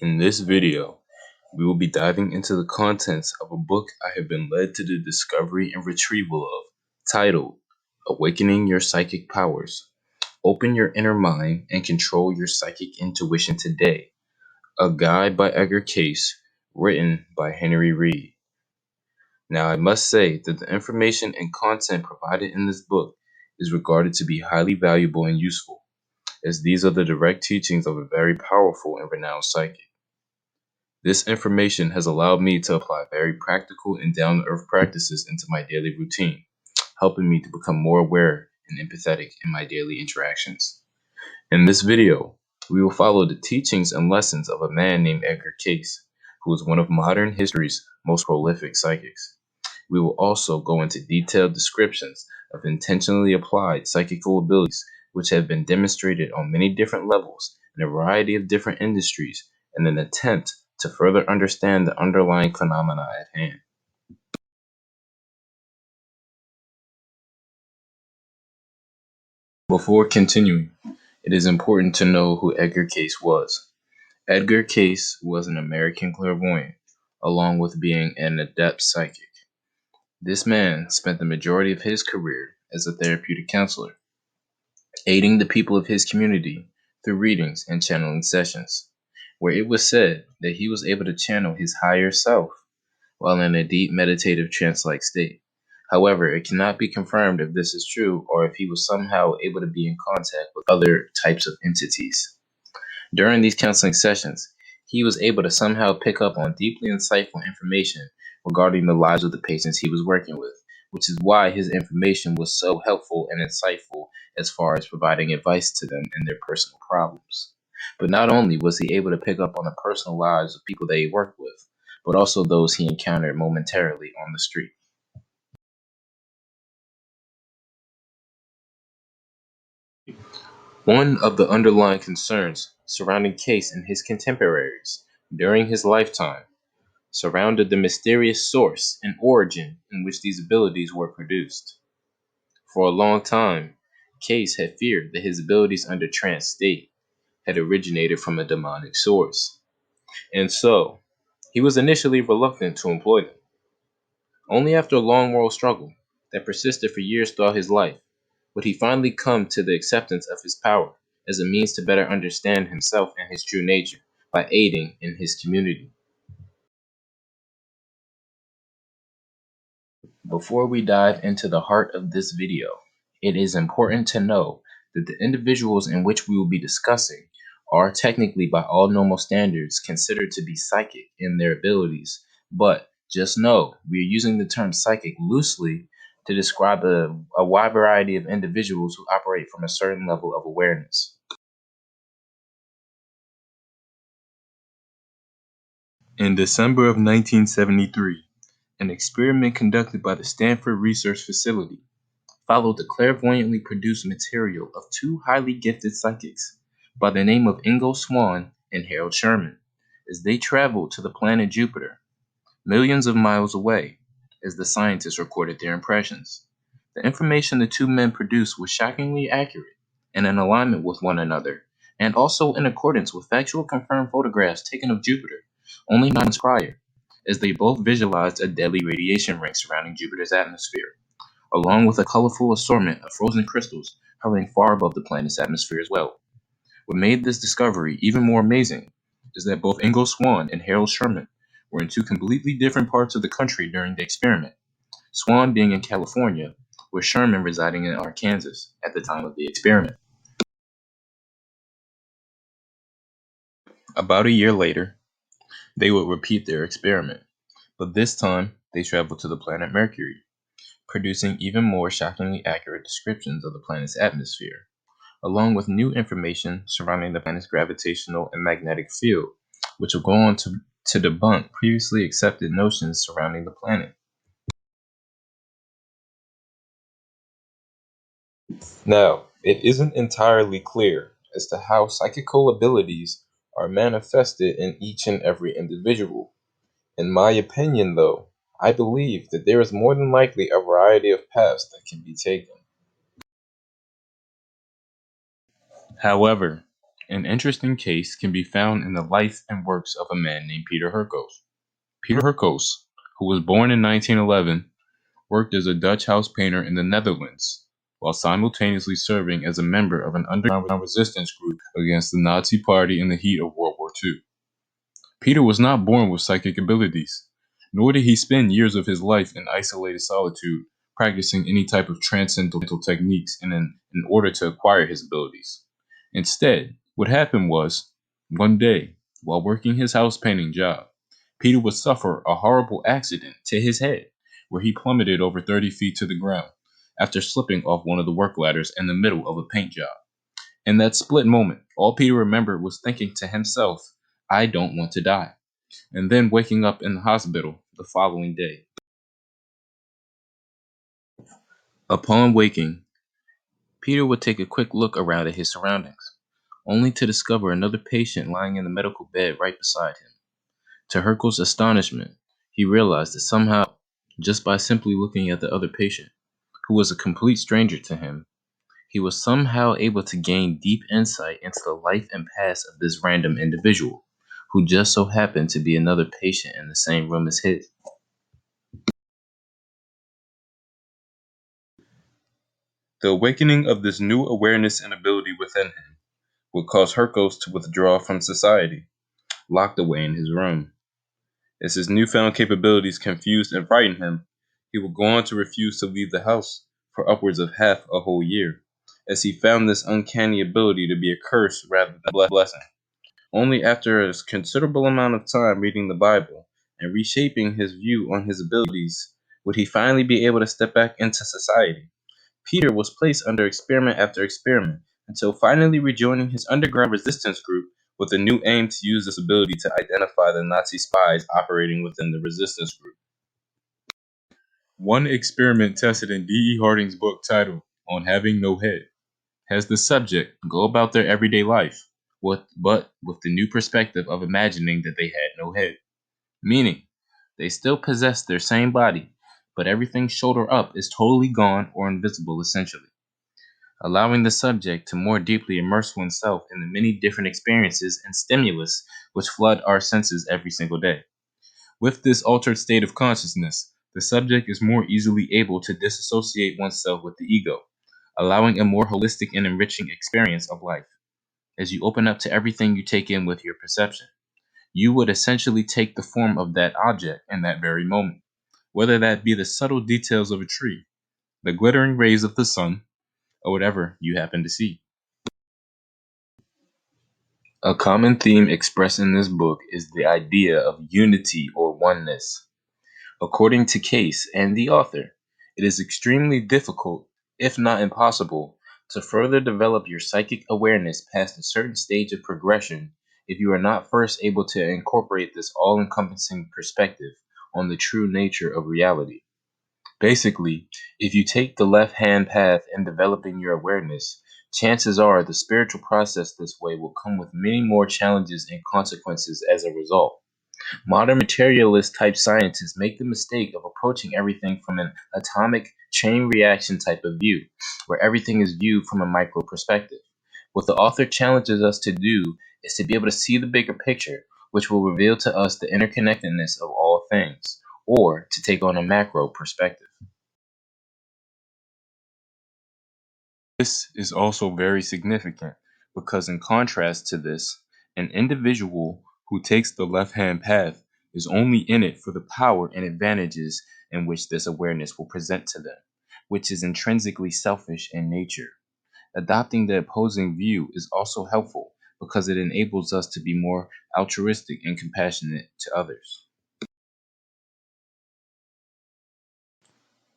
In this video, we will be diving into the contents of a book I have been led to the discovery and retrieval of, titled Awakening Your Psychic Powers. Open your inner mind and control your psychic intuition today. A guide by Edgar Case, written by Henry Reed. Now, I must say that the information and content provided in this book is regarded to be highly valuable and useful, as these are the direct teachings of a very powerful and renowned psychic. This information has allowed me to apply very practical and down-to-earth practices into my daily routine, helping me to become more aware and empathetic in my daily interactions. In this video, we will follow the teachings and lessons of a man named Edgar Case, who is one of modern history's most prolific psychics. We will also go into detailed descriptions of intentionally applied psychical abilities which have been demonstrated on many different levels in a variety of different industries in an attempt to further understand the underlying phenomena at hand. Before continuing, it is important to know who Edgar Case was. Edgar Case was an American clairvoyant, along with being an adept psychic. This man spent the majority of his career as a therapeutic counselor, aiding the people of his community through readings and channeling sessions, where it was said that he was able to channel his higher self while in a deep meditative trance-like state. However, it cannot be confirmed if this is true or if he was somehow able to be in contact with other types of entities. During these counseling sessions, he was able to somehow pick up on deeply insightful information regarding the lives of the patients he was working with, which is why his information was so helpful and insightful as far as providing advice to them in their personal problems. But not only was he able to pick up on the personal lives of people that he worked with, but also those he encountered momentarily on the street. One of the underlying concerns surrounding Case and his contemporaries during his lifetime surrounded the mysterious source and origin in which these abilities were produced. For a long time, Case had feared that his abilities under trance state had originated from a demonic source, and so he was initially reluctant to employ them. Only after a long moral struggle that persisted for years throughout his life would he finally come to the acceptance of his power as a means to better understand himself and his true nature by aiding in his community. Before we dive into the heart of this video, it is important to know that the individuals in which we will be discussing are technically, by all normal standards, considered to be psychic in their abilities, but just know we are using the term psychic loosely to describe a wide variety of individuals who operate from a certain level of awareness. In December of 1973, an experiment conducted by the Stanford Research Facility followed the clairvoyantly produced material of two highly gifted psychics by the name of Ingo Swann and Harold Sherman as they traveled to the planet Jupiter, millions of miles away, as the scientists recorded their impressions. The information the two men produced was shockingly accurate and in alignment with one another, and also in accordance with factual confirmed photographs taken of Jupiter only 9 months prior, as they both visualized a deadly radiation ring surrounding Jupiter's atmosphere, along with a colorful assortment of frozen crystals hovering far above the planet's atmosphere as well. What made this discovery even more amazing is that both Ingo Swann and Harold Sherman were in two completely different parts of the country during the experiment, Swann being in California, with Sherman residing in Arkansas at the time of the experiment. About a year later, they would repeat their experiment, but this time they traveled to the planet Mercury, producing even more shockingly accurate descriptions of the planet's atmosphere, along with new information surrounding the planet's gravitational and magnetic field, which will go on to debunk previously accepted notions surrounding the planet. Now, it isn't entirely clear as to how psychical abilities are manifested in each and every individual. In my opinion, though, I believe that there is more than likely a variety of paths that can be taken. However, An interesting case can be found in the life and works of a man named Peter Herkos. Peter Herkos, who was born in 1911, worked as a Dutch house painter in the Netherlands, while simultaneously serving as a member of an underground resistance group against the Nazi Party in the heat of World War II. Peter was not born with psychic abilities, nor did he spend years of his life in isolated solitude practicing any type of transcendental techniques in order to acquire his abilities. Instead, what happened was, one day, while working his house painting job, Peter would suffer a horrible accident to his head, where he plummeted over 30 feet to the ground after slipping off one of the work ladders in the middle of a paint job. In that split moment, all Peter remembered was thinking to himself, I don't want to die, and then waking up in the hospital the following day. Upon waking, Peter would take a quick look around at his surroundings, only to discover another patient lying in the medical bed right beside him. To Herkel's astonishment, he realized that somehow, just by simply looking at the other patient, who was a complete stranger to him, he was somehow able to gain deep insight into the life and past of this random individual, who just so happened to be another patient in the same room as his. The awakening of this new awareness and ability within him would cause Herkos to withdraw from society, locked away in his room. As his newfound capabilities confused and frightened him, he would go on to refuse to leave the house for upwards of half a whole year, as he found this uncanny ability to be a curse rather than a blessing. Only after a considerable amount of time reading the Bible and reshaping his view on his abilities would he finally be able to step back into society. Peter was placed under experiment after experiment until finally rejoining his underground resistance group with a new aim to use this ability to identify the Nazi spies operating within the resistance group. One experiment tested in D.E. Harding's book titled On Having No Head has the subject go about their everyday life, but with the new perspective of imagining that they had no head. Meaning, they still possess their same body, but everything shoulder up is totally gone or invisible essentially, allowing the subject to more deeply immerse oneself in the many different experiences and stimulus which flood our senses every single day. With this altered state of consciousness, the subject is more easily able to disassociate oneself with the ego, allowing a more holistic and enriching experience of life. As you open up to everything you take in with your perception, you would essentially take the form of that object in that very moment, whether that be the subtle details of a tree, the glittering rays of the sun, or whatever you happen to see. A common theme expressed in this book is the idea of unity or oneness. According to Case and the author, it is extremely difficult, if not impossible, to further develop your psychic awareness past a certain stage of progression if you are not first able to incorporate this all encompassing perspective on the true nature of reality. Basically, if you take the left hand path in developing your awareness, chances are the spiritual process this way will come with many more challenges and consequences as a result. Modern materialist type scientists make the mistake of approaching everything from an atomic chain reaction type of view, where everything is viewed from a micro perspective. What the author challenges us to do is to be able to see the bigger picture, which will reveal to us the interconnectedness of all things, or to take on a macro perspective. This is also very significant because, in contrast to this, an individual who takes the left hand path is only in it for the power and advantages in which this awareness will present to them, which is intrinsically selfish in nature. Adopting the opposing view is also helpful because it enables us to be more altruistic and compassionate to others.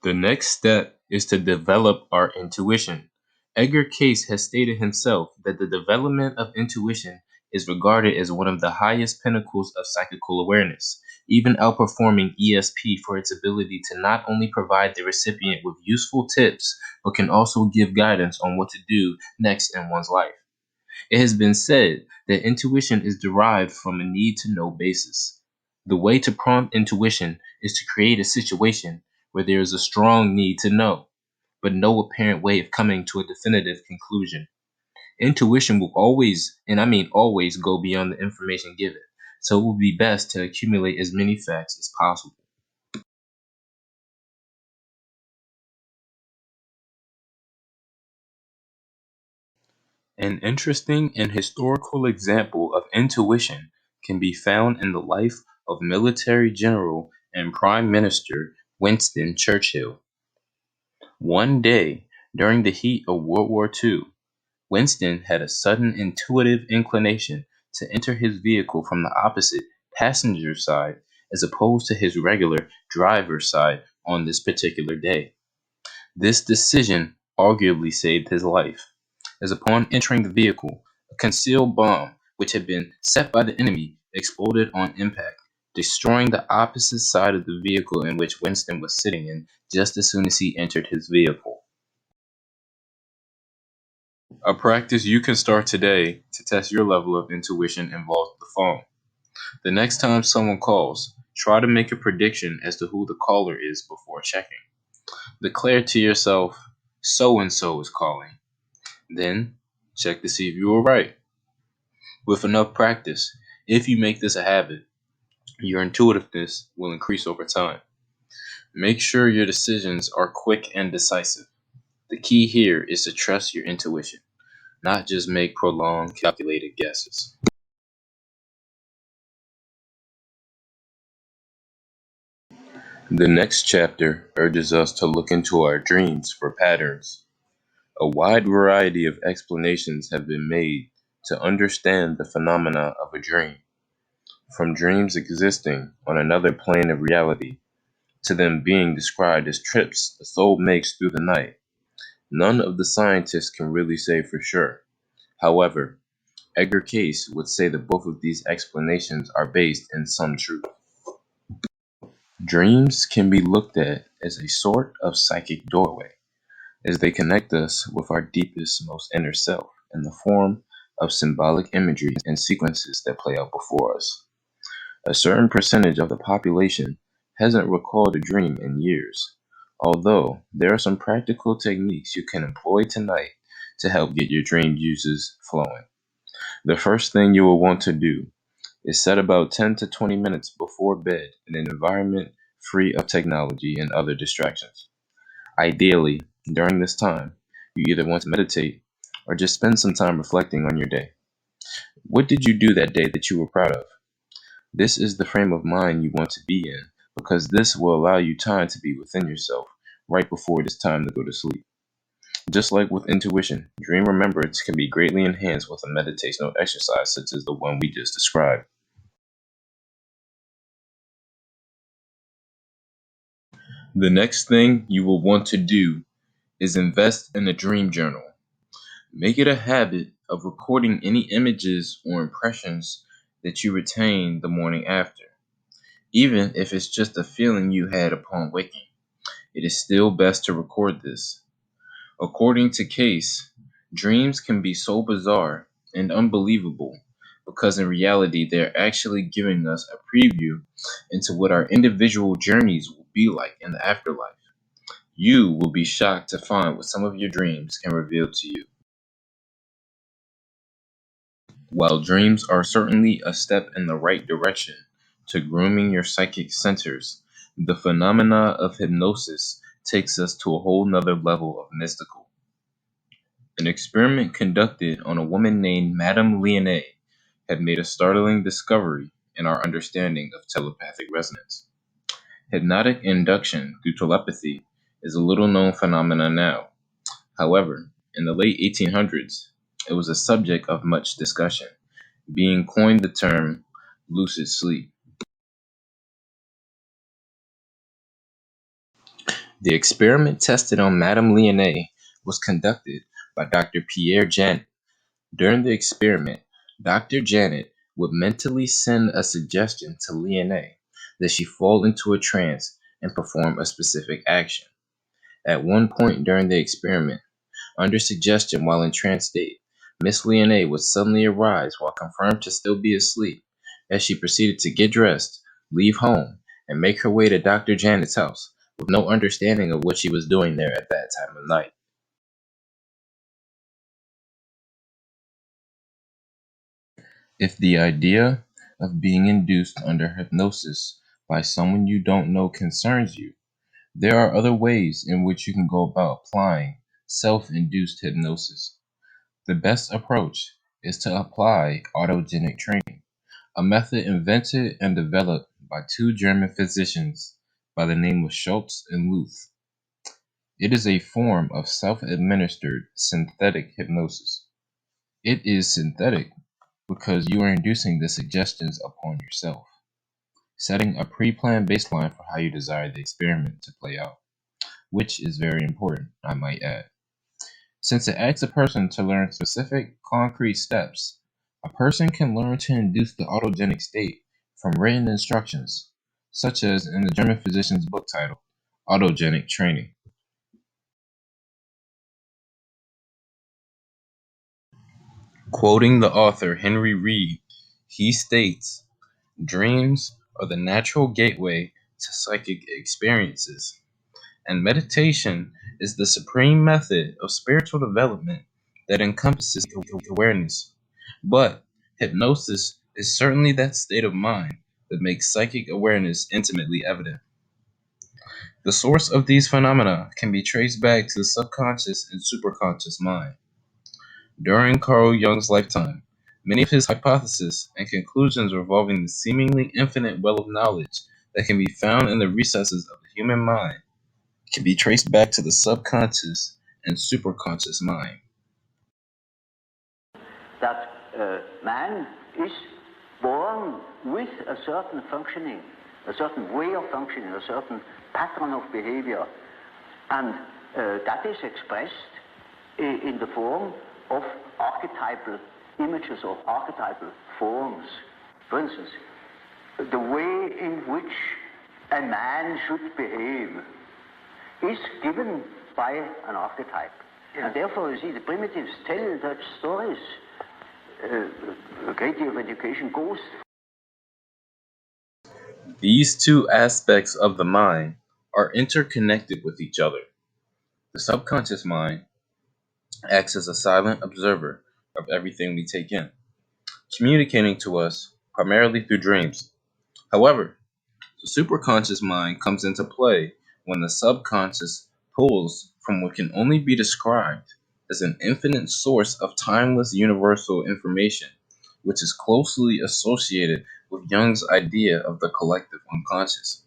The next step is to develop our intuition. Edgar Case has stated himself that the development of intuition is regarded as one of the highest pinnacles of psychical awareness, even outperforming ESP for its ability to not only provide the recipient with useful tips, but can also give guidance on what to do next in one's life. It has been said that intuition is derived from a need to know basis. The way to prompt intuition is to create a situation where there is a strong need to know, but no apparent way of coming to a definitive conclusion. Intuition will always, and I mean always, go beyond the information given, so it will be best to accumulate as many facts as possible. An interesting and historical example of intuition can be found in the life of military general and Prime Minister Winston Churchill. One day, during the heat of World War II, Winston had a sudden intuitive inclination to enter his vehicle from the opposite passenger side as opposed to his regular driver's side on this particular day. This decision arguably saved his life, as upon entering the vehicle, a concealed bomb, which had been set by the enemy, exploded on impact, destroying the opposite side of the vehicle in which Winston was sitting in just as soon as he entered his vehicle. A practice you can start today to test your level of intuition involves the phone. The next time someone calls, try to make a prediction as to who the caller is before checking. Declare to yourself, so and so is calling. Then, check to see if you were right. With enough practice, if you make this a habit, your intuitiveness will increase over time. Make sure your decisions are quick and decisive. The key here is to trust your intuition, not just make prolonged, calculated guesses. The next chapter urges us to look into our dreams for patterns. A wide variety of explanations have been made to understand the phenomena of a dream, from dreams existing on another plane of reality to them being described as trips the soul makes through the night. None of the scientists can really say for sure. However, Edgar Case would say that both of these explanations are based in some truth. Dreams can be looked at as a sort of psychic doorway, as they connect us with our deepest, most inner self in the form of symbolic imagery and sequences that play out before us. A certain percentage of the population hasn't recalled a dream in years, although there are some practical techniques you can employ tonight to help get your dream juices flowing. The first thing you will want to do is set about 10 to 20 minutes before bed in an environment free of technology and other distractions. Ideally, during this time, you either want to meditate or just spend some time reflecting on your day. What did you do that day that you were proud of? This is the frame of mind you want to be in because this will allow you time to be within yourself right before it is time to go to sleep. Just like with intuition, dream remembrance can be greatly enhanced with a meditational exercise such as the one we just described. The next thing you will want to do is invest in a dream journal. Make it a habit of recording any images or impressions that you retain the morning after, even if it's just a feeling you had upon waking. It is still best to record this. According to Case, dreams can be so bizarre and unbelievable because in reality they're actually giving us a preview into what our individual journeys will be like in the afterlife. You will be shocked to find what some of your dreams can reveal to you. While dreams are certainly a step in the right direction to grooming your psychic centers, the phenomena of hypnosis takes us to a whole nother level of mystical. An experiment conducted on a woman named Madame Leonet had made a startling discovery in our understanding of telepathic resonance. Hypnotic induction through telepathy is a little known phenomenon now. However, in the late 1800s, it was a subject of much discussion, being coined the term lucid sleep. The experiment tested on Madame Leonet was conducted by Dr. Pierre Janet. During the experiment, Dr. Janet would mentally send a suggestion to Leonet that she fall into a trance and perform a specific action. At one point during the experiment, under suggestion while in trance state, Miss Leonet would suddenly arise while confirmed to still be asleep, as she proceeded to get dressed, leave home, and make her way to Dr. Janet's house, with no understanding of what she was doing there at that time of night. If the idea of being induced under hypnosis by someone you don't know concerns you, there are other ways in which you can go about applying self induced hypnosis. The best approach is to apply autogenic training, a method invented and developed by two German physicians by the name of Schultz and Luth. It is a form of self administered synthetic hypnosis. It is synthetic because you are inducing the suggestions upon yourself, setting a pre planned baseline for how you desire the experiment to play out, which is very important, I might add. Since it asks a person to learn specific, concrete steps, a person can learn to induce the autogenic state from written instructions, such as in the German physician's book titled Autogenic Training. Quoting the author Henry Reed, he states, dreams are the natural gateway to psychic experiences, and meditation is the supreme method of spiritual development that encompasses awareness. But hypnosis is certainly that state of mind that makes psychic awareness intimately evident. The source of these phenomena can be traced back to the subconscious and superconscious mind. During Carl Jung's lifetime, many of his hypotheses and conclusions revolving the seemingly infinite well of knowledge that can be found in the recesses of the human mind can be traced back to the subconscious and superconscious mind. That man is born with a certain functioning, a certain way of functioning, a certain pattern of behavior, and that is expressed in the form of archetypal images or archetypal forms. For instance, the way in which a man should behave is given by an archetype. Yeah. And therefore, you see, the primitives tell such stories. A great deal of education goes. These two aspects of the mind are interconnected with each other. The subconscious mind acts as a silent observer of everything we take in, communicating to us primarily through dreams. However, the superconscious mind comes into play when the subconscious pulls from what can only be described as an infinite source of timeless universal information, which is closely associated with Jung's idea of the collective unconscious,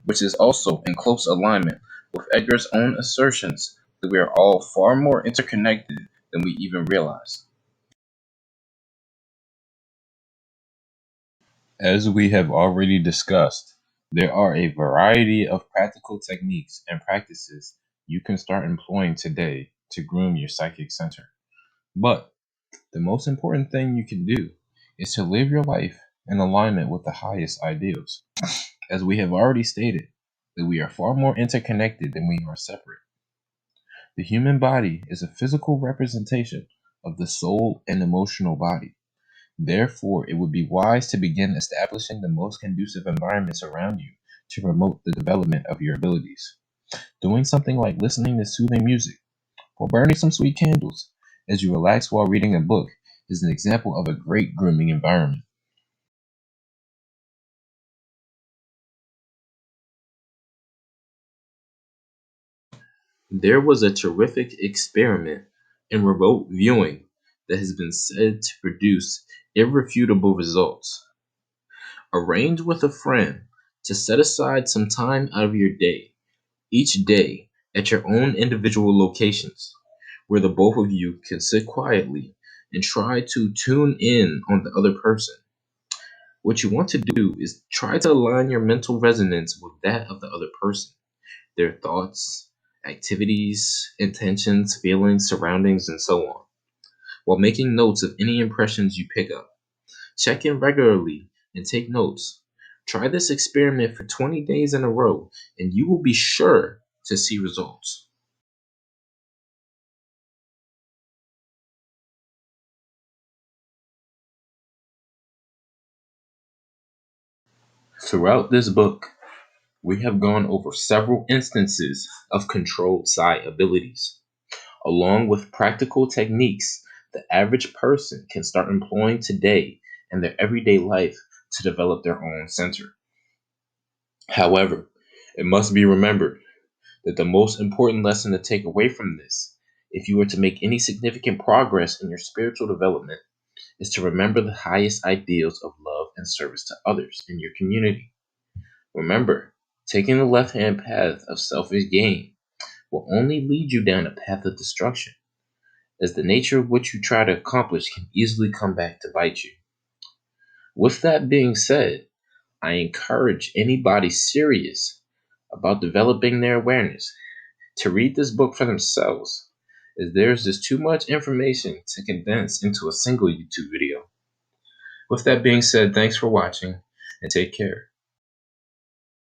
which is also in close alignment with Edgar's own assertions that we are all far more interconnected than we even realize. As we have already discussed, there are a variety of practical techniques and practices you can start employing today to groom your psychic center. But the most important thing you can do is to live your life in alignment with the highest ideals. As we have already stated, that we are far more interconnected than we are separate. The human body is a physical representation of the soul and emotional body. Therefore, it would be wise to begin establishing the most conducive environments around you to promote the development of your abilities. Doing something like listening to soothing music or burning some sweet candles as you relax while reading a book is an example of a great grooming environment. There was a terrific experiment in remote viewing that has been said to produce irrefutable results. Arrange with a friend to set aside some time out of your day, each day at your own individual locations, where the both of you can sit quietly and try to tune in on the other person. What you want to do is try to align your mental resonance with that of the other person, their thoughts, activities, intentions, feelings, surroundings, and so on, while making notes of any impressions you pick up. Check in regularly and take notes. Try this experiment for 20 days in a row, and you will be sure to see results. Throughout this book, we have gone over several instances of controlled psi abilities, along with practical techniques the average person can start employing today in their everyday life to develop their own center. However, it must be remembered that the most important lesson to take away from this, if you are to make any significant progress in your spiritual development, is to remember the highest ideals of love and service to others in your community. Remember, taking the left-hand path of selfish gain will only lead you down a path of destruction, as the nature of what you try to accomplish can easily come back to bite you. With that being said, I encourage anybody serious about developing their awareness to read this book for themselves, as there's just too much information to condense into a single YouTube video. With that being said, thanks for watching and take care.